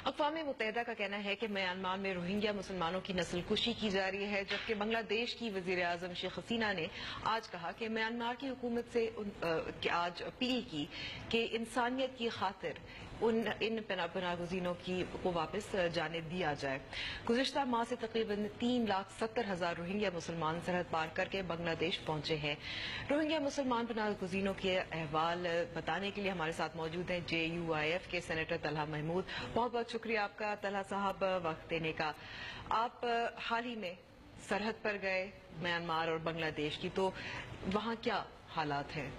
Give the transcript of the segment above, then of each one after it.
اقوام متحدہ کا کہنا ہے کہ میانمار میں روہنگیا مسلمانوں کی نسل کشی کی جا رہی ہے، جبکہ بنگلہ دیش کی وزیر اعظم شیخ حسینہ نے آج کہا کہ میانمار کی حکومت سے آج اپیل کی کہ انسانیت کی خاطر ان پناہ گزینوں کو واپس جانے دیا جائے۔ گزشتہ ماہ سے تقریباً 3,70,000 روہنگیا مسلمان سرحد پار کر کے بنگلہ دیش پہنچے ہیں۔ روہنگیا مسلمان پناہ گزینوں کے احوال بتانے کے لیے ہمارے ساتھ موجود ہیں JUIF کے سینیٹر طلحہ محمود۔ بہت بہت شکریہ آپ کا طلحہ صاحب وقت دینے کا۔ آپ حال ہی میں سرحد پر گئے میانمار اور بنگلہ دیش کی، تو وہاں کیا حالات ہیں؟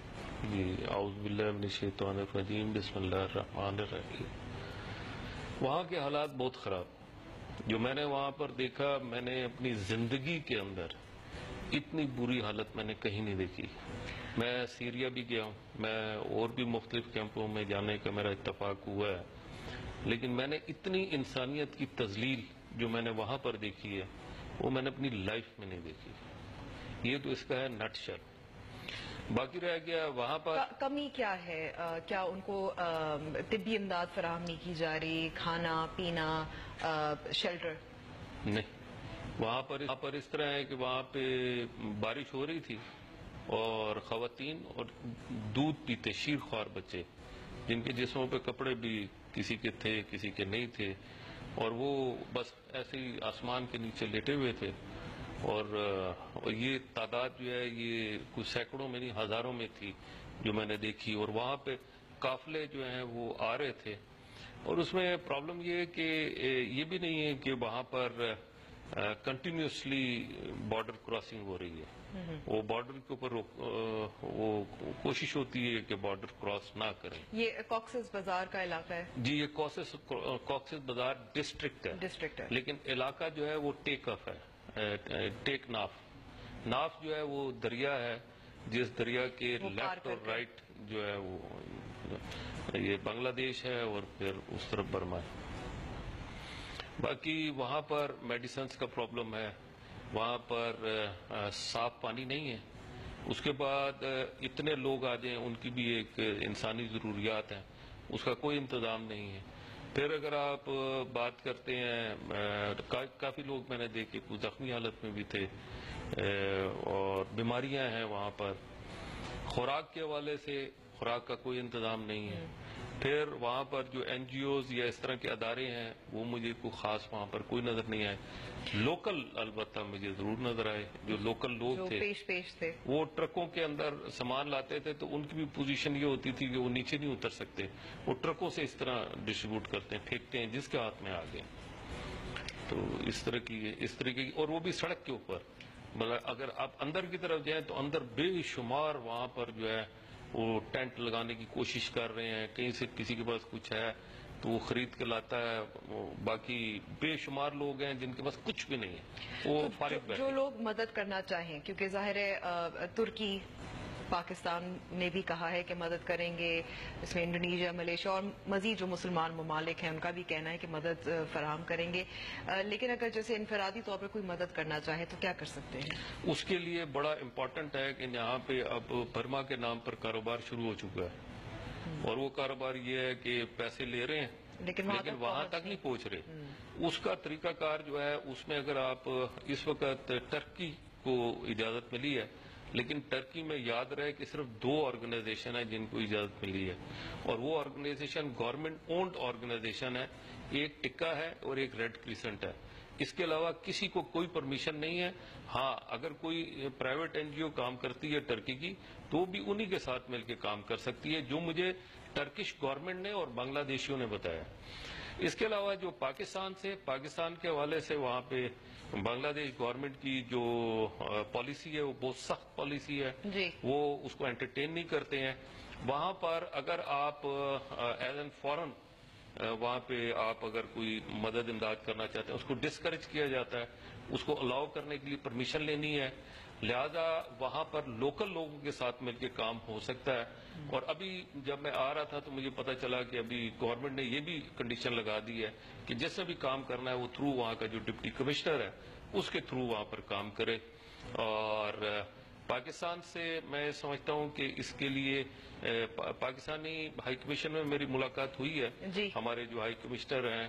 جی اعوذ باللہ من الشیطان الرجیم، بسم اللہ الرحمن الرحیم۔ وہاں کے حالات بہت خراب، جو میں نے وہاں پر دیکھا، میں نے اپنی زندگی کے اندر اتنی بری حالت میں نے کہیں نہیں دیکھی۔ میں سیریا بھی گیا ہوں، میں اور بھی مختلف کیمپوں میں جانے کا میرا اتفاق ہوا ہے، لیکن میں نے اتنی انسانیت کی تذلیل جو میں نے وہاں پر دیکھی ہے وہ میں نے اپنی لائف میں نہیں دیکھی۔ یہ تو اس کا ہے نٹ شل۔ باقی رہ گیا وہاں پر کمی کیا ہے؟ کیا ان کو طبی امداد فراہم نہیں کی جا رہی؟ کھانا پینا، شیلٹر؟ نہیں، وہاں پر اس طرح ہے کہ وہاں پہ بارش ہو رہی تھی اور خواتین اور دودھ پیتے شیرخوار بچے، جن کے جسموں پہ کپڑے بھی کسی کے تھے کسی کے نہیں تھے، اور وہ بس ایسے ہی آسمان کے نیچے لیٹے ہوئے تھے، اور یہ تعداد جو ہے یہ کچھ سینکڑوں میں نہیں ہزاروں میں تھی جو میں نے دیکھی۔ اور وہاں پہ قافلے جو ہیں وہ آ رہے تھے، اور اس میں پرابلم یہ ہے کہ یہ بھی نہیں ہے کہ وہاں پر کنٹینیوسلی بارڈر کراسنگ ہو رہی ہے، وہ بارڈر کے اوپر وہ کوشش ہوتی ہے کہ بارڈر کراس نہ کریں۔ یہ کاکسس بازار کا علاقہ ہے؟ جی، یہ کاکسس بازار ڈسٹرکٹ ہے، لیکن علاقہ جو ہے وہ ٹیک آف ہے، ٹیک ناف جو ہے وہ دریا ہے، جس دریا کے لیفٹ اور رائٹ جو ہے وہ یہ بنگلہ دیش ہے اور پھر اس طرف برما ہے۔ باقی وہاں پر میڈیسنز کا پرابلم ہے، وہاں پر صاف پانی نہیں ہے، اس کے بعد اتنے لوگ آ جائیں ان کی بھی ایک انسانی ضروریات ہیں، اس کا کوئی انتظام نہیں ہے۔ پھر اگر آپ بات کرتے ہیں، کافی لوگ میں نے دیکھے کچھ زخمی حالت میں بھی تھے، اور بیماریاں ہیں وہاں پر۔ خوراک کے حوالے سے خوراک کا کوئی انتظام نہیں ہے۔ پھر وہاں پر جو NGOز یا اس طرح کے ادارے ہیں وہ مجھے کوئی خاص وہاں پر کوئی نظر نہیں آئے۔ لوکل البتہ مجھے ضرور نظر آئے، جو لوکل لوگ تھے پیش تھے، وہ ٹرکوں کے اندر سامان لاتے تھے، تو ان کی بھی پوزیشن یہ ہوتی تھی کہ وہ نیچے نہیں اتر سکتے، وہ ٹرکوں سے اس طرح ڈسٹریبیوٹ کرتے ہیں، پھینکتے ہیں جس کے ہاتھ میں آ گئے۔ تو اس طرح کی اور وہ بھی سڑک کے اوپر، مطلب اگر آپ اندر کی طرف جائیں تو اندر بے شمار وہاں پر جو ہے وہ ٹینٹ لگانے کی کوشش کر رہے ہیں، کہیں سے کسی کے پاس کچھ ہے تو وہ خرید کے لاتا ہے، باقی بے شمار لوگ ہیں جن کے پاس کچھ بھی نہیں ہے، وہ فارغ بیٹھے۔ جو لوگ مدد کرنا چاہیں، کیونکہ ظاہر ہے ترکی پاکستان نے بھی کہا ہے کہ مدد کریں گے، اس میں انڈونیشیا، ملیشیا اور مزید جو مسلمان ممالک ہیں ان کا بھی کہنا ہے کہ مدد فراہم کریں گے، لیکن اگر جیسے انفرادی طور پر کوئی مدد کرنا چاہے تو کیا کر سکتے ہیں؟ اس کے لیے بڑا امپورٹنٹ ہے کہ یہاں پہ اب برما کے نام پر کاروبار شروع ہو چکا ہے، اور وہ کاروبار یہ ہے کہ پیسے لے رہے ہیں لیکن وہاں تک نہیں پہنچ رہے۔ اس کا طریقہ کار جو ہے اس میں اگر آپ اس وقت ٹرکی کو اجازت ملی ہے، لیکن ٹرکی میں یاد رہے کہ صرف 2 آرگنائزیشن ہیں جن کو اجازت ملی ہے، اور وہ آرگنائزیشن گورنمنٹ اونڈ آرگنائزیشن ہے، ایک ٹکا ہے اور ایک ریڈ کریسنٹ ہے۔ اس کے علاوہ کسی کو کوئی پرمیشن نہیں ہے۔ ہاں، اگر کوئی پرائیویٹ NGO کام کرتی ہے ٹرکی کی تو وہ بھی انہی کے ساتھ مل کے کام کر سکتی ہے، جو مجھے ٹرکش گورنمنٹ نے اور بنگلہ دیشیوں نے بتایا۔ اس کے علاوہ جو پاکستان کے حوالے سے وہاں پہ بنگلہ دیش گورنمنٹ کی جو پالیسی ہے وہ بہت سخت پالیسی ہے، وہ اس کو انٹرٹین نہیں کرتے ہیں۔ وہاں پر اگر آپ ایز این فورن وہاں پہ آپ اگر کوئی مدد امداد کرنا چاہتے ہیں اس کو ڈسکریج کیا جاتا ہے، اس کو الاؤ کرنے کے لیے پرمیشن لینی ہے، لہذا وہاں پر لوکل لوگوں کے ساتھ مل کے کام ہو سکتا ہے۔ اور ابھی جب میں آ رہا تھا تو مجھے پتا چلا کہ ابھی گورنمنٹ نے یہ بھی کنڈیشن لگا دی ہے کہ جس سے بھی کام کرنا ہے وہ تھرو وہاں کا جو ڈپٹی کمشنر ہے اس کے تھرو وہاں پر کام کرے۔ اور پاکستان سے میں سمجھتا ہوں کہ اس کے لیے پاکستانی ہائی کمیشن میں میری ملاقات ہوئی ہے ہمارے جو ہائی کمشنر ہیں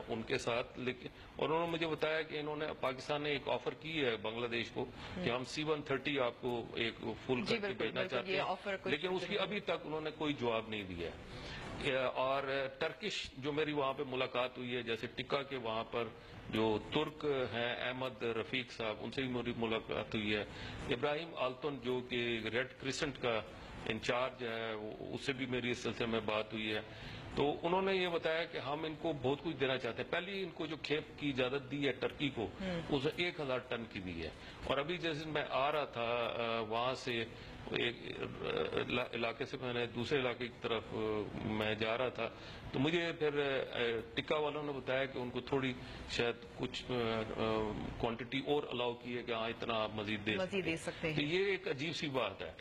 ان کے ساتھ، لیکن اور انہوں نے مجھے بتایا کہ انہوں نے پاکستان نے ایک آفر کی ہے بنگلہ دیش کو کہ ہم C-130 آپ کو ایک فل کر کے بھیجنا چاہتے ہیں، لیکن اس کی ابھی تک انہوں نے کوئی جواب نہیں دیا ہے۔ اور ٹرکش جو میری وہاں پہ ملاقات ہوئی ہے، جیسے ٹکا کے وہاں پر جو ترک ہیں احمد رفیق صاحب، ان سے بھی میری ملاقات ہوئی ہے۔ ابراہیم آلتون جو کہ ریڈ کرسنٹ کا انچارج ہے، اس سے بھی میری اس سلسلے میں بات ہوئی ہے۔ تو انہوں نے یہ بتایا کہ ہم ان کو بہت کچھ دینا چاہتے ہیں۔ پہلے ان کو جو کھیپ کی اجازت دی ہے ٹرکی کو، اسے 1000 ٹن کی دی ہے، اور ابھی جیسے میں آ رہا تھا وہاں سے ایک علاقے سے میں نے دوسرے علاقے کی طرف میں جا رہا تھا، تو مجھے پھر ٹکا والوں نے بتایا کہ ان کو تھوڑی شاید کچھ کوانٹٹی اور الاؤ کی ہے کہ ہاں اتنا آپ مزید دے سکتے ہیں۔ یہ ایک عجیب سی بات ہے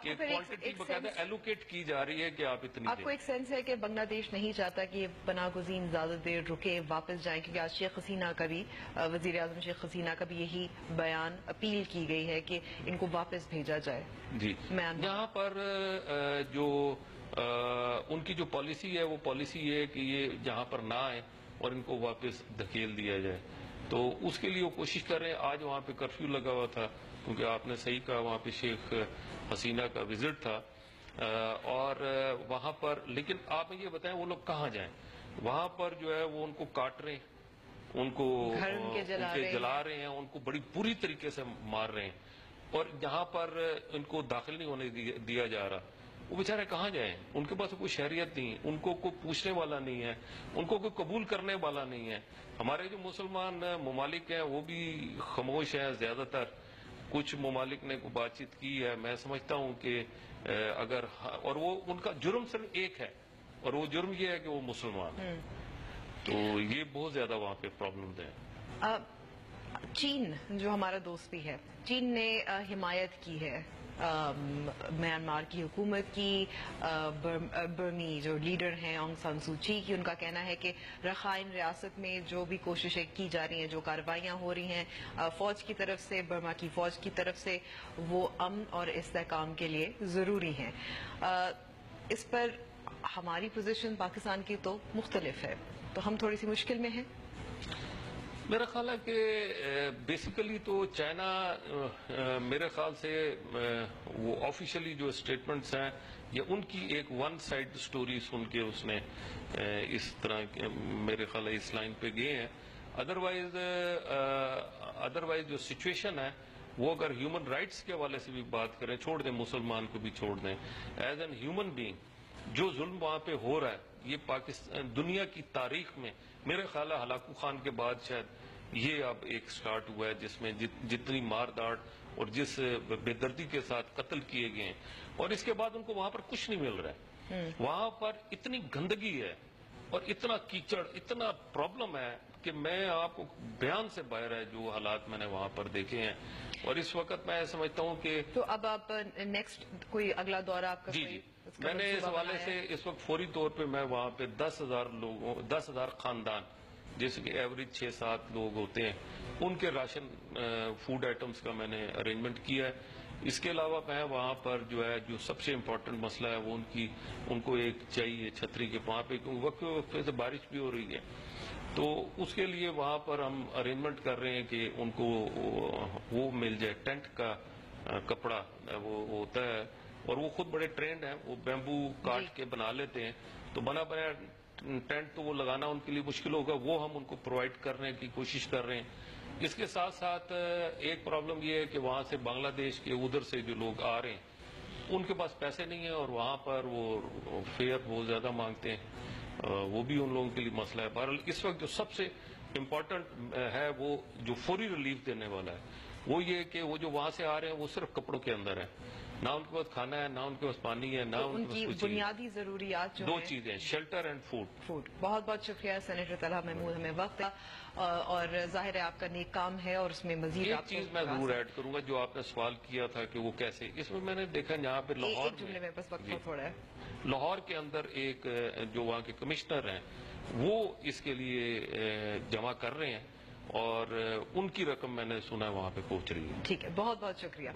کہ کوانٹٹی باقاعدہ ایلوکیٹ کی جا رہی ہے کہ آپ اتنی آپ کو ایک سینس ہے کہ بنگلہ دیش نہیں چاہتا کہ یہ پناہ گزین زیادہ دیر رکے، واپس جائیں، کیونکہ آج شیخ حسینہ کا بھی وزیر اعظم شیخ حسینہ کا بھی یہی بیان، اپیل کی گئی ہے کہ ان کو واپس بھیجا جائے۔ جی، یہاں پر جو ان کی جو پالیسی ہے وہ پالیسی ہے کہ یہ جہاں پر نہ آئے اور ان کو واپس دھکیل دیا جائے، تو اس کے لیے وہ کوشش کر رہے ہیں۔ آج وہاں پہ کرفیو لگا ہوا تھا، کیونکہ آپ نے صحیح کہا وہاں پہ شیخ حسینہ کا وزٹ تھا، اور وہاں پر لیکن آپ یہ بتائیں وہ لوگ کہاں جائیں؟ وہاں پر جو ہے وہ ان کو کاٹ رہے ہیں، ان کو جلا رہے ہیں، ان کو بڑی بری طریقے سے مار رہے ہیں، اور جہاں پر ان کو داخل نہیں ہونے دیا جا رہا، وہ بیچارے کہاں جائیں؟ ان کے پاس کوئی شہریت نہیں، ان کو کوئی پوچھنے والا نہیں ہے، ان کو کوئی قبول کرنے والا نہیں ہے۔ ہمارے جو مسلمان ممالک ہیں وہ بھی خاموش ہیں زیادہ تر، کچھ ممالک نے بات چیت کی ہے۔ میں سمجھتا ہوں کہ اگر اور وہ ان کا جرم صرف ایک ہے، اور وہ جرم یہ ہے کہ وہ مسلمان ہیں، تو یہ بہت زیادہ وہاں پہ پرابلمز ہیں۔ چین جو ہمارا دوست بھی ہے، چین نے حمایت کی ہے میانمار کی حکومت کی، برمی جو لیڈر ہیں آنگ سان سو چی کی۔ ان کا کہنا ہے کہ رخائن ریاست میں جو بھی کوششیں کی جا رہی ہیں، جو کارروائیاں ہو رہی ہیں فوج کی طرف سے، برما کی فوج کی طرف سے، وہ امن اور استحکام کے لیے ضروری ہیں۔ اس پر ہماری پوزیشن پاکستان کی تو مختلف ہے، تو ہم تھوڑی سی مشکل میں ہیں۔ میرا خیال ہے کہ بیسیکلی تو چائنا میرے خیال سے وہ آفیشلی جو اسٹیٹمنٹس ہیں یا ان کی ایک ون سائڈ سٹوری سن کے اس نے اس طرح میرے خیال ہے اس لائن پہ گئے ہیں۔ ادروائز جو سچویشن ہے وہ اگر ہیومن رائٹس کے حوالے سے بھی بات کریں، چھوڑ دیں مسلمان کو بھی چھوڑ دیں، ایز این ہیومن بینگ جو ظلم وہاں پہ ہو رہا ہے، یہ پاکستان دنیا کی تاریخ میں میرے خیال ہے ہلاکو خان کے بعد شاید یہ اب ایک سٹارٹ ہوا ہے، جس میں جتنی مار داڑ اور جس بے دردی کے ساتھ قتل کیے گئے ہیں، اور اس کے بعد ان کو وہاں پر کچھ نہیں مل رہا ہے۔ وہاں پر اتنی گندگی ہے اور اتنا کیچڑ، اتنا پرابلم ہے کہ میں آپ کو بیان سے باہر ہے جو حالات میں نے وہاں پر دیکھے ہیں، اور اس وقت میں سمجھتا ہوں کہ تو اب آپ نیکسٹ کوئی اگلا دورہ آپ کا؟ جی میں نے اس حوالے سے اس وقت فوری طور پہ میں وہاں پہ 10,000 خاندان، جیسے کہ ایوریج 6-7 لوگ ہوتے ہیں، ان کے راشن فوڈ آئٹمز کا میں نے ارینجمنٹ کیا ہے۔ اس کے علاوہ میں وہاں پر جو ہے جو سب سے امپورٹنٹ مسئلہ ہے وہ ان کو ایک چاہیے چھتری کے وہاں پہ، کیونکہ وقفے سے بارش بھی ہو رہی ہے، تو اس کے لیے وہاں پر ہم ارینجمنٹ کر رہے ہیں کہ ان کو وہ مل جائے، ٹینٹ کا کپڑا وہ ہوتا ہے، اور وہ خود بڑے ٹرینڈ ہیں، وہ بیمبو کاٹ کے بنا لیتے ہیں، تو بنا ٹینٹ تو وہ لگانا ان کے لیے مشکل ہوگا، وہ ہم ان کو پرووائڈ کرنے کی کوشش کر رہے ہیں۔ اس کے ساتھ ساتھ ایک پرابلم یہ ہے کہ وہاں سے بنگلہ دیش کے ادھر سے جو لوگ آ رہے ہیں ان کے پاس پیسے نہیں ہیں، اور وہاں پر وہ فیئر بہت زیادہ مانگتے ہیں، وہ بھی ان لوگوں کے لیے مسئلہ ہے۔ بہرحال اس وقت جو سب سے امپورٹنٹ ہے وہ جو فوری ریلیف دینے والا ہے وہ یہ کہ وہ جو وہاں سے آ رہے ہیں وہ صرف کپڑوں کے اندر ہے، نہ ان کے پاس کھانا ہے، نہ ان کے پاس پانی ہے، نہ ان کی بنیادی ضروریات جو دو چیزیں، شیلٹر اینڈ فوڈ۔ بہت بہت شکریہ سینیٹر طلحہ محمود، ہمیں وقت اور ظاہر ہے آپ کا نیک کام ہے، اور اس میں مزید ایک چیز میں ضرور ایڈ کروں گا جو آپ نے سوال کیا تھا کہ وہ کیسے، اس میں نے دیکھا جہاں پہ لاہور میں بس وقت تھوڑا ہے، لاہور کے اندر ایک جو وہاں کے کمشنر ہیں وہ اس کے لیے جمع کر رہے ہیں، اور ان کی رقم میں نے سنا وہاں پہ پہنچ رہی ہے۔ ٹھیک ہے، بہت بہت شکریہ۔